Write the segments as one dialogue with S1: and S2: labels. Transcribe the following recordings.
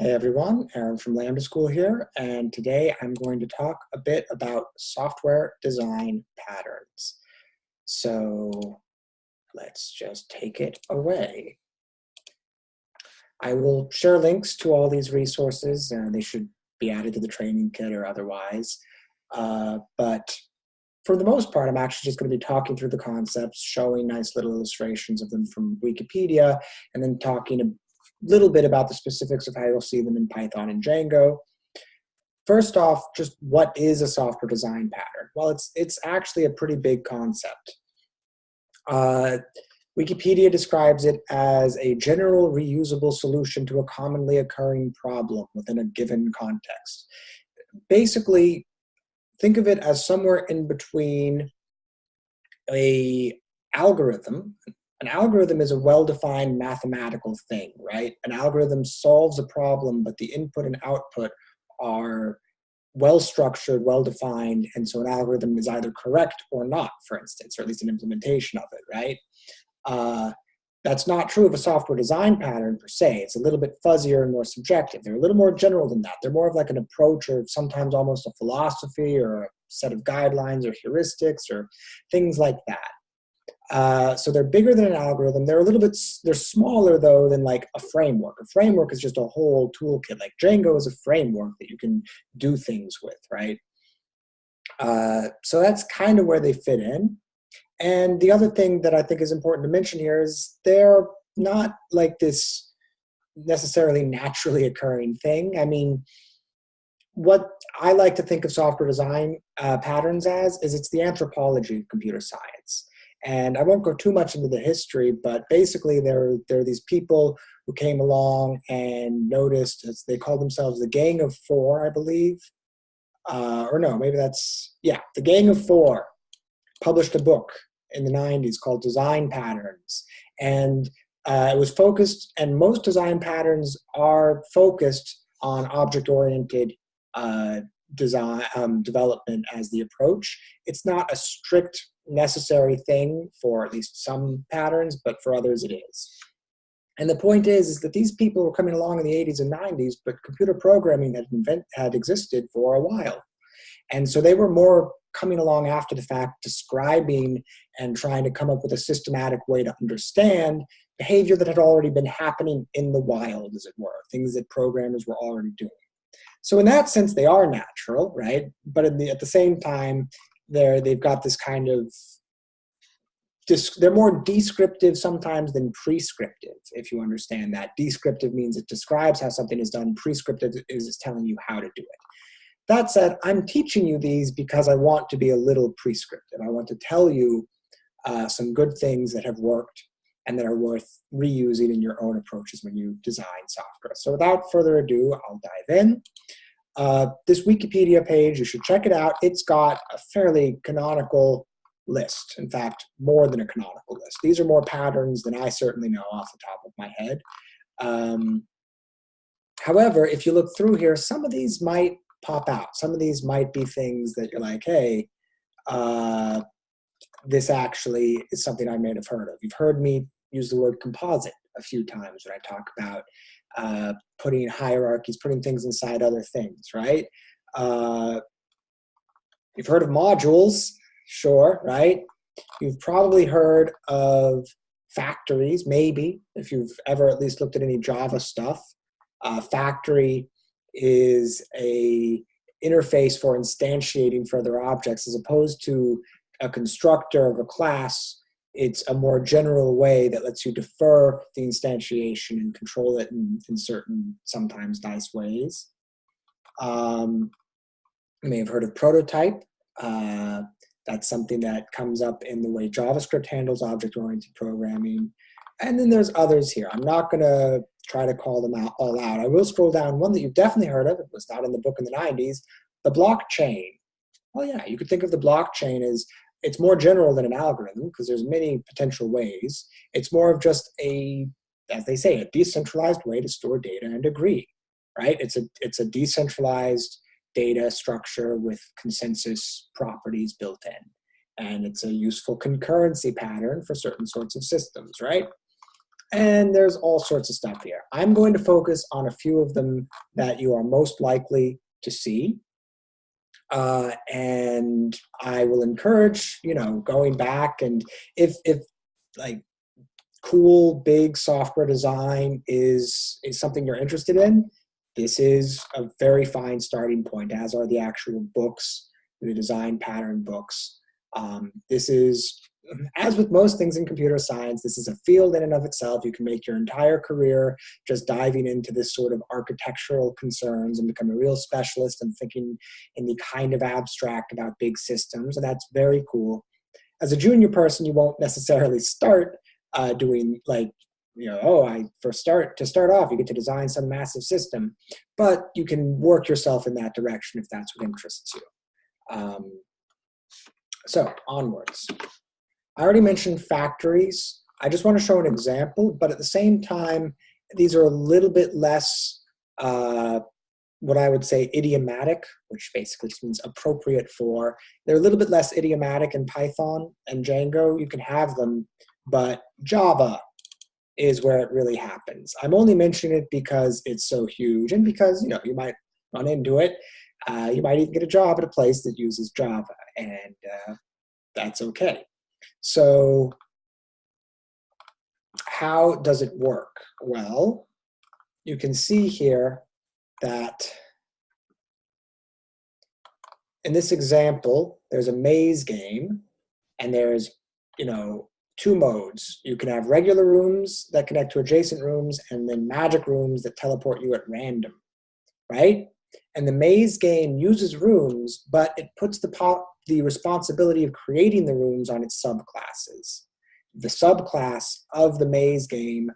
S1: Hey everyone, Aaron from Lambda School here, and today I'm going to talk a bit about software design patterns. So let's just take it away. I will share links to all these resources, and they should be added to the training kit or otherwise. But for the most part, I'm actually just going to be talking through the concepts, showing nice little illustrations of them from Wikipedia, and then talking a little bit about the specifics of how you'll see them in Python and Django. First off, just what is a software design pattern? Well, it's actually a pretty big concept. Wikipedia describes it as a general reusable solution to a commonly occurring problem within a given context. Basically, think of it as somewhere in between an algorithm. An algorithm is a well-defined mathematical thing, right? An algorithm solves a problem, but the input and output are well-structured, well-defined, and so an algorithm is either correct or not, for instance, or at least an implementation of it, right? That's not true of a software design pattern per se. It's a little bit fuzzier and more subjective. They're a little more general than that. They're more of like an approach or sometimes almost a philosophy or a set of guidelines or heuristics or things like that. So they're bigger than an algorithm. They're smaller though than like a framework. A framework is just a whole toolkit. Like Django is a framework that you can do things with, right? So that's kind of where they fit in. And the other thing that I think is important to mention here is they're not like this necessarily naturally occurring thing. I mean, what I like to think of software design patterns as is it's the anthropology of computer science. And I won't go too much into the history, but basically there are these people who came along and noticed, as they called themselves the Gang of Four, I believe. Or no, maybe the Gang of Four published a book in the 90s called Design Patterns. And it was focused, and most design patterns are focused on object-oriented design development as the approach. It's not a strict necessary thing for at least some patterns, but for others it is. And the point is that these people were coming along in the 80s and 90s, but computer programming had existed for a while. And so they were more coming along after the fact, describing and trying to come up with a systematic way to understand behavior that had already been happening in the wild, as it were, things that programmers were already doing. So in that sense, they are natural, right? But at the same time, they've got this kind of, they're more descriptive sometimes than prescriptive, if you understand that. Descriptive means it describes how something is done. Prescriptive is telling you how to do it. That said, I'm teaching you these because I want to be a little prescriptive. I want to tell you some good things that have worked and that are worth reusing in your own approaches when you design software. So without further ado, I'll dive in. This Wikipedia page, you should check it out. It's got a fairly canonical list. In fact, more than a canonical list. These are more patterns than I certainly know off the top of my head. However, if you look through here, some of these might pop out. Some of these might be things that you're like, hey, this actually is something I may have heard of. You've heard me use the word composite a few times when I talk about putting hierarchies, putting things inside other things, right? You've heard of modules, sure, right? You've probably heard of factories, maybe, if you've ever at least looked at any Java stuff. Factory is a interface for instantiating further objects as opposed to a constructor of a class. It's a more general way that lets you defer the instantiation and control it in certain, sometimes nice ways. You may have heard of prototype. That's something that comes up in the way JavaScript handles object-oriented programming. And then there's others here. I'm not going to try to call them all out. I will scroll down. One that you've definitely heard of, it was not in the book in the 90s, the blockchain. Well, yeah, you could think of the blockchain as, it's more general than an algorithm because there's many potential ways. It's more of just as they say, a decentralized way to store data and agree, right? It's a decentralized data structure with consensus properties built in. And it's a useful concurrency pattern for certain sorts of systems, right? And there's all sorts of stuff here. I'm going to focus on a few of them that you are most likely to see. And I will encourage, going back, and if like cool, big software design is something you're interested in, this is a very fine starting point, as are the actual books, the design pattern books. This is, as with most things in computer science, this is a field in and of itself. You can make your entire career just diving into this sort of architectural concerns and become a real specialist and thinking in the kind of abstract about big systems, and that's very cool. As a junior person, you won't necessarily start doing to start off, you get to design some massive system, but you can work yourself in that direction if that's what interests you. So onwards. I already mentioned factories. I just want to show an example, but at the same time, these are a little bit less, what I would say, idiomatic, which basically just means appropriate for. They're a little bit less idiomatic in Python and Django. You can have them, but Java is where it really happens. I'm only mentioning it because it's so huge and because, you might run into it. You might even get a job at a place that uses Java, and that's okay. So how does it work? Well, you can see here that in this example, there's a maze game, and there's, two modes. You can have regular rooms that connect to adjacent rooms, and then magic rooms that teleport you at random, right? And the maze game uses rooms, but it puts the responsibility of creating the rooms on its subclasses. The subclass of the maze game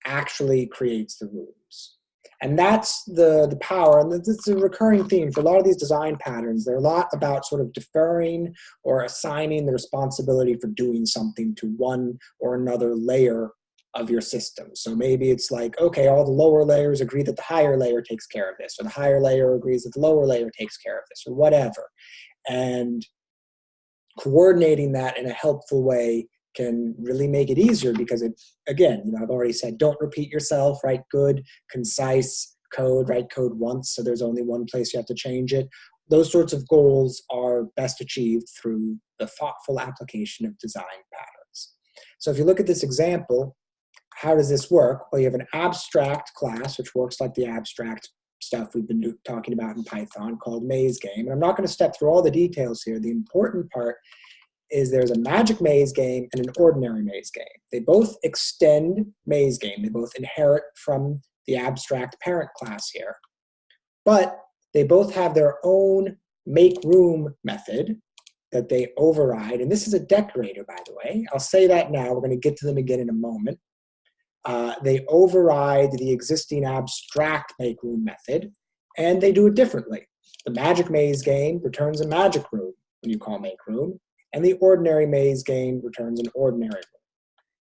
S1: actually creates the rooms. And that's the power, and it's a recurring theme for a lot of these design patterns. They're a lot about sort of deferring or assigning the responsibility for doing something to one or another layer of your system. So maybe it's like, okay, all the lower layers agree that the higher layer takes care of this, or the higher layer agrees that the lower layer takes care of this, or whatever. And coordinating that in a helpful way can really make it easier, because it, again, I've already said, don't repeat yourself, write good, concise code, write code once, so there's only one place you have to change it. Those sorts of goals are best achieved through the thoughtful application of design patterns. So if you look at this example, how does this work? Well, you have an abstract class, which works like the abstract stuff we've been talking about in Python, called maze game. And I'm not going to step through all the details here. The important part is there's a magic maze game and an ordinary maze game. They both extend maze game. They both inherit from the abstract parent class here. But they both have their own make room method that they override. And this is a decorator, by the way. I'll say that now. We're going to get to them again in a moment. They override the existing abstract make room method, and they do it differently. The magic maze game returns a magic room when you call make room, and the ordinary maze game returns an ordinary room.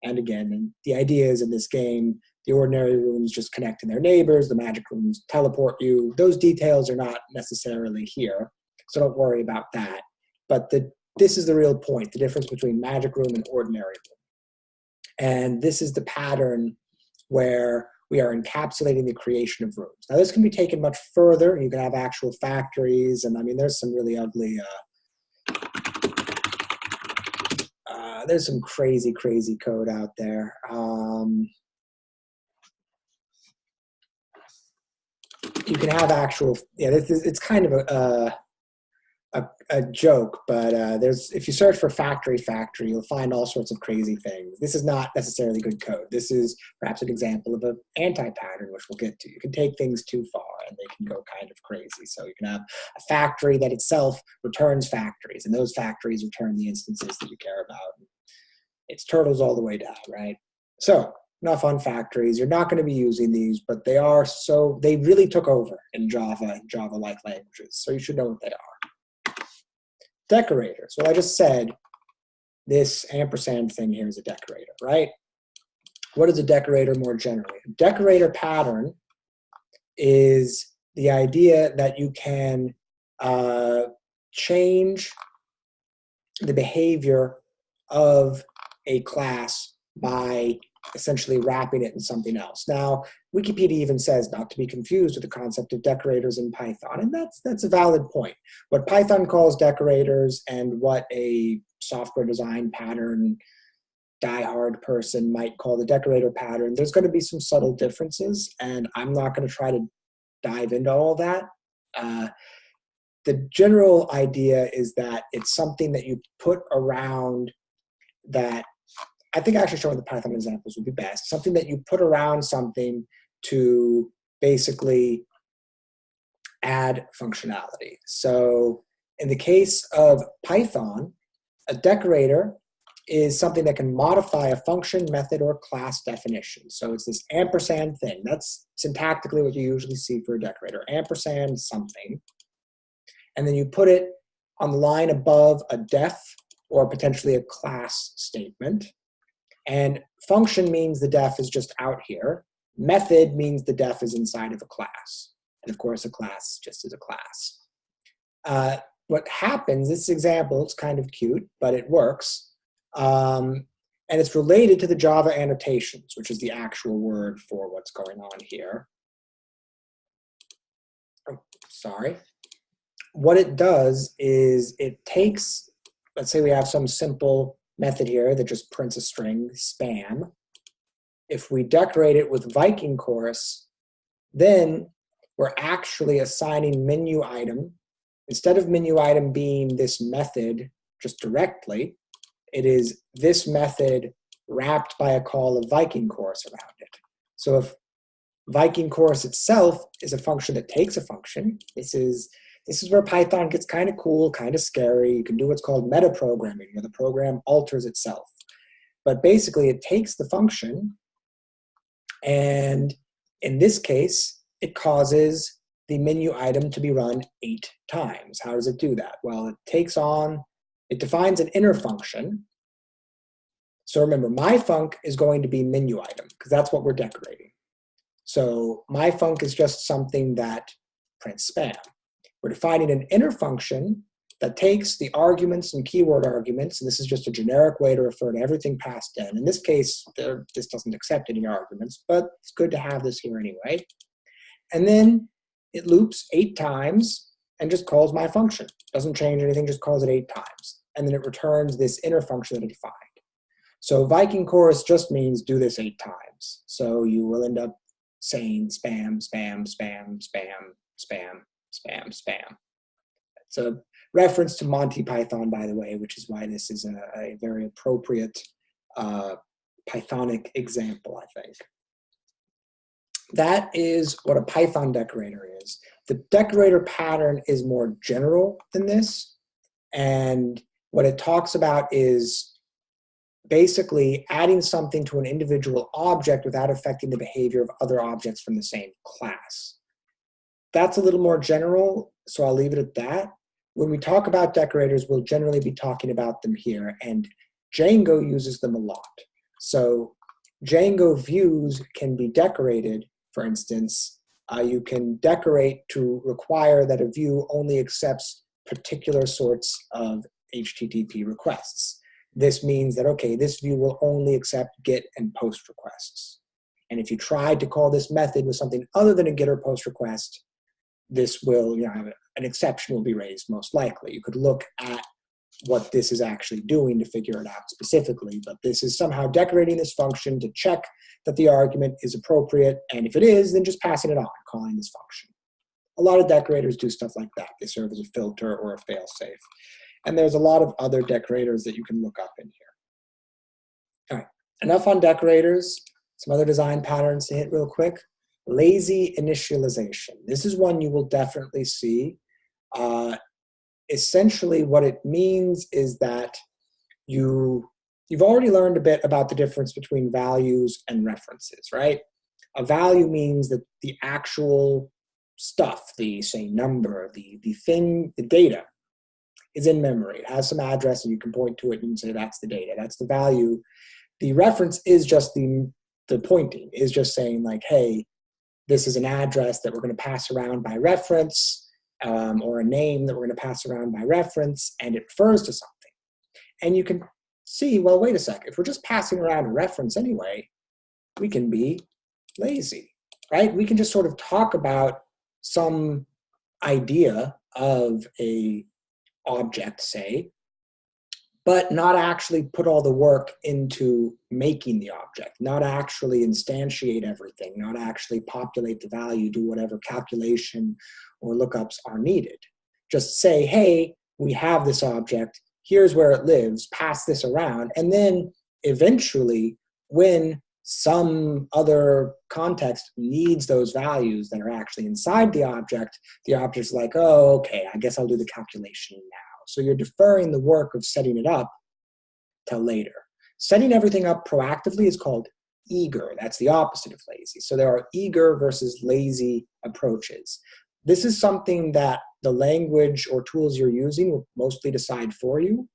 S1: And again, the idea is in this game, the ordinary rooms just connect to their neighbors, the magic rooms teleport you. Those details are not necessarily here, so don't worry about that. But this is the real point, the difference between magic room and ordinary room. And this is the pattern where we are encapsulating the creation of rooms. Now, this can be taken much further. You can have actual factories, and there's some really ugly, there's some crazy code out there. You can have actual, it's kind of a joke, but if you search for factory, you'll find all sorts of crazy things. This is not necessarily good code. This is perhaps an example of an anti-pattern, which we'll get to. You can take things too far, and they can go kind of crazy. So you can have a factory that itself returns factories, and those factories return the instances that you care about. It's turtles all the way down, right? So enough on factories. You're not going to be using these, but they really took over in Java and Java-like languages, so you should know what they are. Decorators. Well, I just said this ampersand thing here is a decorator, right? What is a decorator more generally? A decorator pattern is the idea that you can change the behavior of a class by essentially wrapping it in something else. Now, Wikipedia even says not to be confused with the concept of decorators in Python, and that's a valid point. What Python calls decorators and what a software design pattern diehard person might call the decorator pattern, there's going to be some subtle differences, and I'm not going to try to dive into all that. The general idea is that it's something that you put around that. I think actually showing the Python examples would be best. Something that you put around something to basically add functionality. So in the case of Python, a decorator is something that can modify a function, method, or class definition. So it's this ampersand thing. That's syntactically what you usually see for a decorator. Ampersand something. And then you put it on the line above a def or potentially a class statement. And function means the def is just out here. Method means the def is inside of a class. And of course, a class just is a class. What happens, this example, it's kind of cute, but it works. And it's related to the Java annotations, which is the actual word for what's going on here. Oh, sorry. What it does is it takes, let's say we have some simple method here that just prints a string, spam. If we decorate it with Viking chorus, then we're actually assigning menu item. Instead of menu item being this method just directly, it is this method wrapped by a call of Viking chorus around it. So if Viking chorus itself is a function that takes a function, this is where Python gets kind of cool, kind of scary. You can do what's called metaprogramming, where the program alters itself. But basically, it takes the function, and in this case, it causes the menu item to be run 8 times. How does it do that? Well, it defines an inner function. So remember, myfunc is going to be menu item, because that's what we're decorating. So myfunc is just something that prints spam. We're defining an inner function that takes the arguments and keyword arguments, and this is just a generic way to refer to everything passed in. In this case, this doesn't accept any arguments, but it's good to have this here anyway. And then it loops 8 times and just calls my function. Doesn't change anything, just calls it 8 times. And then it returns this inner function that it defined. So Viking chorus just means do this 8 times. So you will end up saying spam, spam, spam, spam, spam, spam, spam. It's a reference to Monty Python, by the way, which is why this is a very appropriate Pythonic example, I think. That is what a Python decorator is. The decorator pattern is more general than this, and what it talks about is basically adding something to an individual object without affecting the behavior of other objects from the same class. That's a little more general, so I'll leave it at that. When we talk about decorators, we'll generally be talking about them here, and Django uses them a lot. So Django views can be decorated, for instance. You can decorate to require that a view only accepts particular sorts of HTTP requests. This means that, okay, this view will only accept GET and POST requests. And if you tried to call this method with something other than a GET or POST request, this will, an exception will be raised most likely. You could look at what this is actually doing to figure it out specifically, but this is somehow decorating this function to check that the argument is appropriate, and if it is, then just passing it on, calling this function. A lot of decorators do stuff like that. They serve as a filter or a failsafe. And there's a lot of other decorators that you can look up in here. All right, enough on decorators. Some other design patterns to hit real quick. Lazy initialization. This is one you will definitely see. Essentially what it means is that you've already learned a bit about the difference between values and references, right? A value means that the actual stuff, the, say, number, the thing, the data, is in memory. It has some address and you can point to it and say that's the data, that's the value. The reference is just the pointing, is just saying like, hey, this is an address that we're going to pass around by reference, or a name that we're going to pass around by reference, and it refers to something. And you can see, well, wait a sec, if we're just passing around a reference anyway, we can be lazy, right? We can just sort of talk about some idea of a object, say, but not actually put all the work into making the object, not actually instantiate everything, not actually populate the value, do whatever calculation or lookups are needed. Just say, hey, we have this object, here's where it lives, pass this around, and then eventually, when some other context needs those values that are actually inside the object's like, oh, okay, I guess I'll do the calculation now. So you're deferring the work of setting it up till later. Setting everything up proactively is called eager. That's the opposite of lazy. So there are eager versus lazy approaches. This is something that the language or tools you're using will mostly decide for you,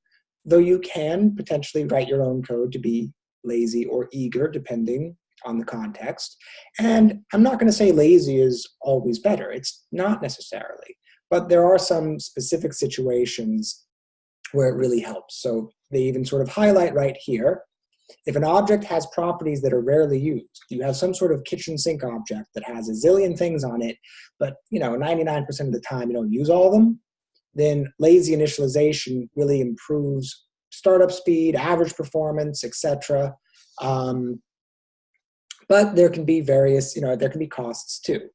S1: though you can potentially write your own code to be lazy or eager, depending on the context. And I'm not going to say lazy is always better. It's not necessarily. But there are some specific situations where it really helps. So they even sort of highlight right here, if an object has properties that are rarely used, you have some sort of kitchen sink object that has a zillion things on it, but 99% of the time you don't use all of them, then lazy initialization really improves startup speed, average performance, etc. But there can be various, there can be costs too.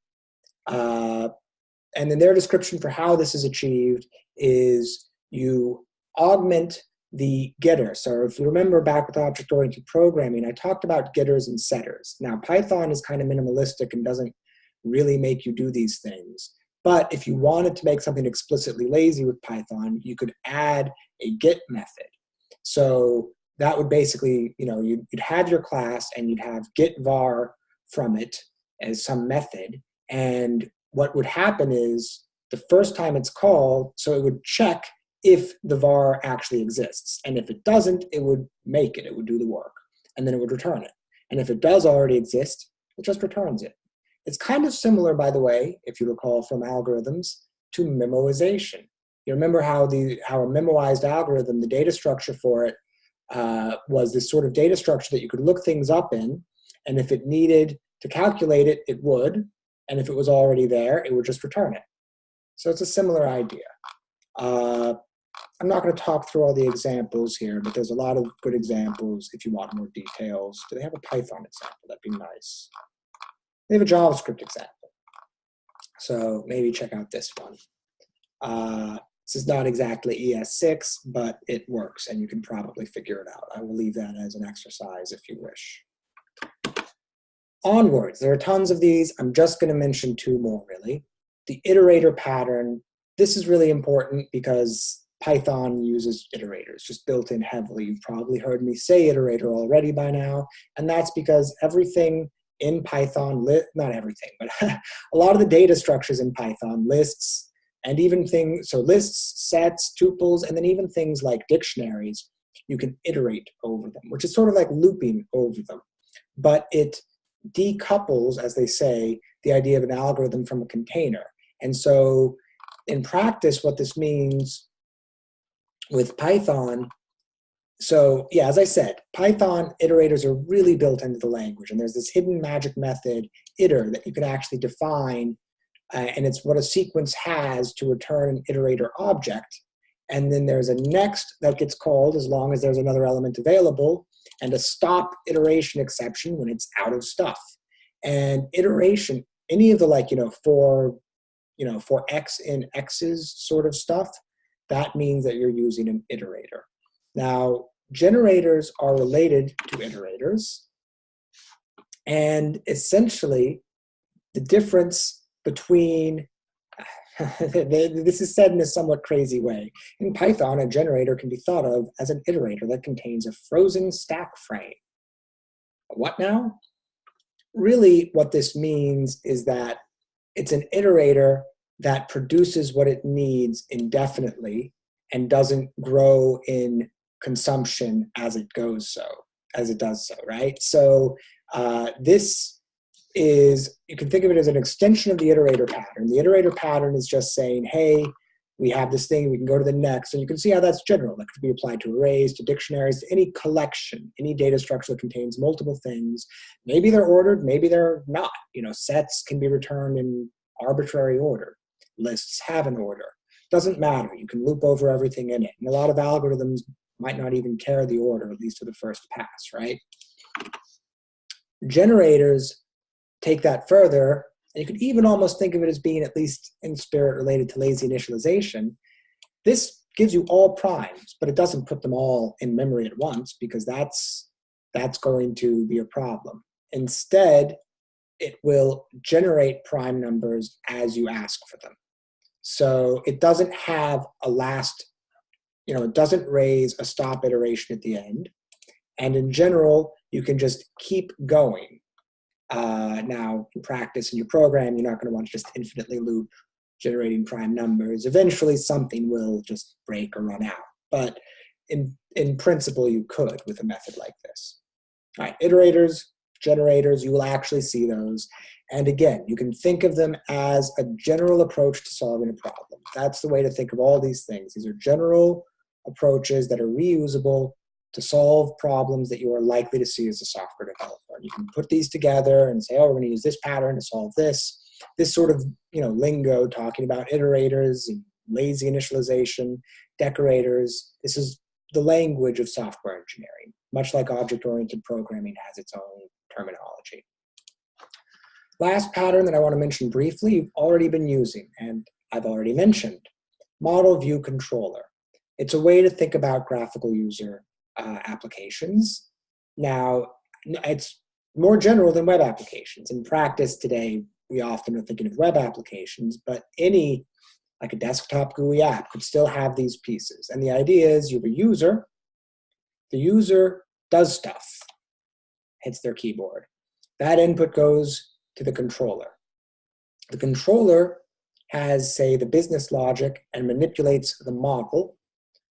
S1: And then their description for how this is achieved is you augment the getter. So if you remember back with object-oriented programming, I talked about getters and setters. Now Python is kind of minimalistic and doesn't really make you do these things. But if you wanted to make something explicitly lazy with Python, you could add a get method. So that would basically, you'd have your class and you'd have get var from it as some method. And what would happen is the first time it's called, so it would check if the var actually exists. And if it doesn't, it would make it, it would do the work, and then it would return it. And if it does already exist, it just returns it. It's kind of similar, by the way, if you recall from algorithms, to memoization. You remember how a memoized algorithm, the data structure for it was this sort of data structure that you could look things up in, and if it needed to calculate it, it would, and if it was already there, it would just return it. So it's a similar idea. I'm not going to talk through all the examples here, but there's a lot of good examples if you want more details. Do they have a Python example? That'd be nice. They have a JavaScript example. So maybe check out this one. This is not exactly ES6, but it works, and you can probably figure it out. I will leave that as an exercise if you wish. Onwards, there are tons of these. I'm just going to mention two more, really. The iterator pattern. This is really important because Python uses iterators, just built in heavily. You've probably heard me say iterator already by now, and that's because everything in Python, not everything, but a lot of the data structures in Python, lists, and even things, so lists, sets, tuples, and then even things like dictionaries, you can iterate over them, which is sort of like looping over them. But it decouples, as they say, the idea of an algorithm from a container. And so in practice, what this means with Python, so yeah, as I said, Python iterators are really built into the language, and there's this hidden magic method, iter, that you can actually define, and it's what a sequence has to return an iterator object. And then there's a next that gets called as long as there's another element available, and a stop iteration exception when it's out of stuff. And iteration, any of the for x in x's sort of stuff, that means that you're using an iterator. Now, generators are related to iterators, and essentially the difference between this is said in a somewhat crazy way. In Python, a generator can be thought of as an iterator that contains a frozen stack frame. What now? Really, what this means is that it's an iterator that produces what it needs indefinitely and doesn't grow in consumption as it does so, right? So this is, you can think of it as an extension of the iterator pattern. The iterator pattern is just saying, hey, we have this thing, we can go to the next, and you can see how that's general. That could be applied to arrays, to dictionaries, to any collection, any data structure that contains multiple things. Maybe they're ordered, maybe they're not. Sets can be returned in arbitrary order. Lists have an order. Doesn't matter. You can loop over everything in it. And a lot of algorithms might not even care the order, at least to the first pass, right? Generators take that further, and you could even almost think of it as being, at least in spirit, related to lazy initialization. This gives you all primes, but it doesn't put them all in memory at once, because that's going to be a problem. Instead, it will generate prime numbers as you ask for them. So it doesn't have a last, it doesn't raise a stop iteration at the end. And in general, you can just keep going. Now, in practice in your program, you're not going to want to just infinitely loop generating prime numbers. Eventually, something will just break or run out. But in principle, you could with a method like this. All right, iterators, generators, you will actually see those. And again, you can think of them as a general approach to solving a problem. That's the way to think of all these things. These are general approaches that are reusable to solve problems that you are likely to see as a software developer. You can put these together and say, oh, we're going to use this pattern to solve this. This sort of lingo talking about iterators and lazy initialization, decorators. This is the language of software engineering, much like object-oriented programming has its own terminology. Last pattern that I want to mention briefly, you've already been using, and I've already mentioned, model view controller. It's a way to think about graphical user applications. Now, it's more general than web applications. In practice today, we often are thinking of web applications, but any, like a desktop GUI app, could still have these pieces. And the idea is you have a user, the user does stuff, hits their keyboard. That input goes to the controller. The controller has, say, the business logic and manipulates the model.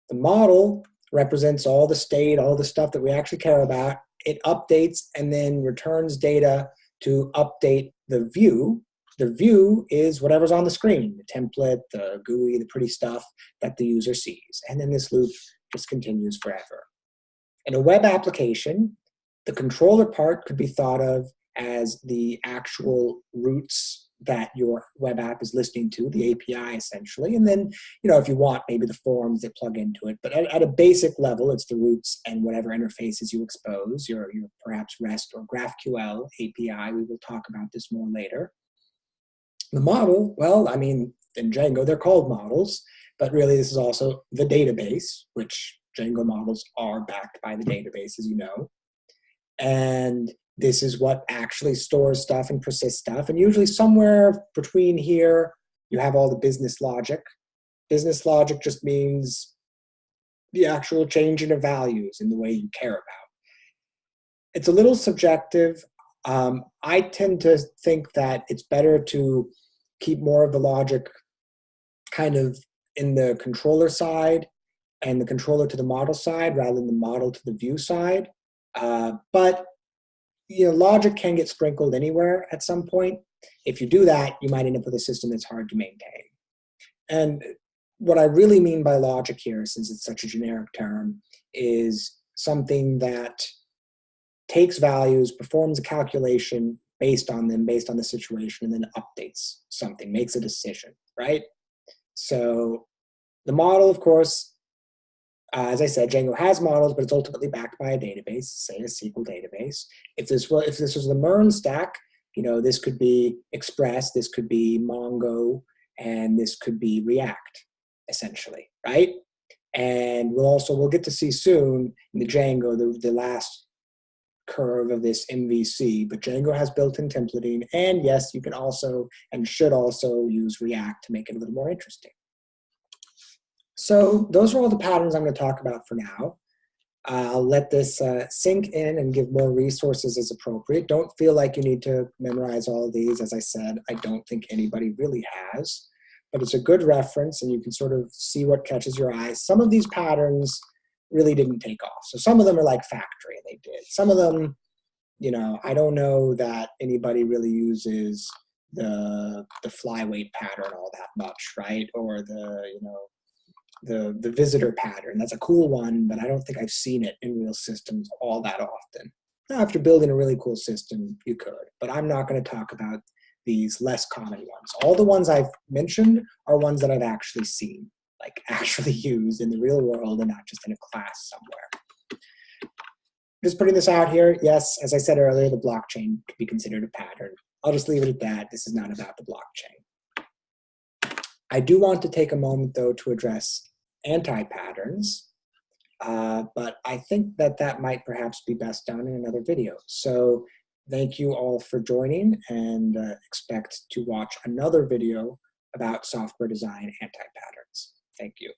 S1: The model represents all the state, all the stuff that we actually care about. It updates and then returns data to update the view. The view is whatever's on the screen, the template, the GUI, the pretty stuff that the user sees. And then this loop just continues forever. In a web application, the controller part could be thought of as the actual routes that your web app is listening to, the API essentially. And then, if you want, maybe the forms that plug into it. But at a basic level, it's the routes and whatever interfaces you expose, your perhaps REST or GraphQL API. We will talk about this more later. The model, well, in Django, they're called models, but really this is also the database, which Django models are backed by the database, as you know. And this is what actually stores stuff and persists stuff. And usually somewhere between here, you have all the business logic. Business logic just means the actual changing of values in the way you care about. It's a little subjective. I tend to think that it's better to keep more of the logic kind of in the controller side and the controller to the model side rather than the model to the view side. But logic can get sprinkled anywhere at some point. If you do that, you might end up with a system that's hard to maintain. And what I really mean by logic here, since it's such a generic term, is something that takes values, performs a calculation based on them, based on the situation, and then updates something, makes a decision, right? So the model, of course, as I said, Django has models, but it's ultimately backed by a database, say a SQL database. If this was the MERN stack, this could be Express, this could be Mongo, and this could be React, essentially, right? And we'll get to see soon in the Django the last curve of this MVC, but Django has built-in templating, and yes, you can also and should also use React to make it a little more interesting. So those are all the patterns I'm going to talk about for now. I'll let this sink in and give more resources as appropriate. Don't feel like you need to memorize all of these. As I said, I don't think anybody really has, but it's a good reference and you can sort of see what catches your eye. Some of these patterns really didn't take off. So some of them are like factory, and they did. Some of them, I don't know that anybody really uses the flyweight pattern all that much, right? Or the visitor pattern. That's a cool one, but I don't think I've seen it in real systems all that often. Now, after building a really cool system, you could, but I'm not going to talk about these less common ones. All the ones I've mentioned are ones that I've actually seen, like actually used in the real world and not just in a class somewhere. Just putting this out here, yes, as I said earlier, the blockchain could be considered a pattern. I'll just leave it at that. This is not about the blockchain. I do want to take a moment, though, to address anti-patterns, but I think that might perhaps be best done in another video. So thank you all for joining, and expect to watch another video about software design anti-patterns. Thank you.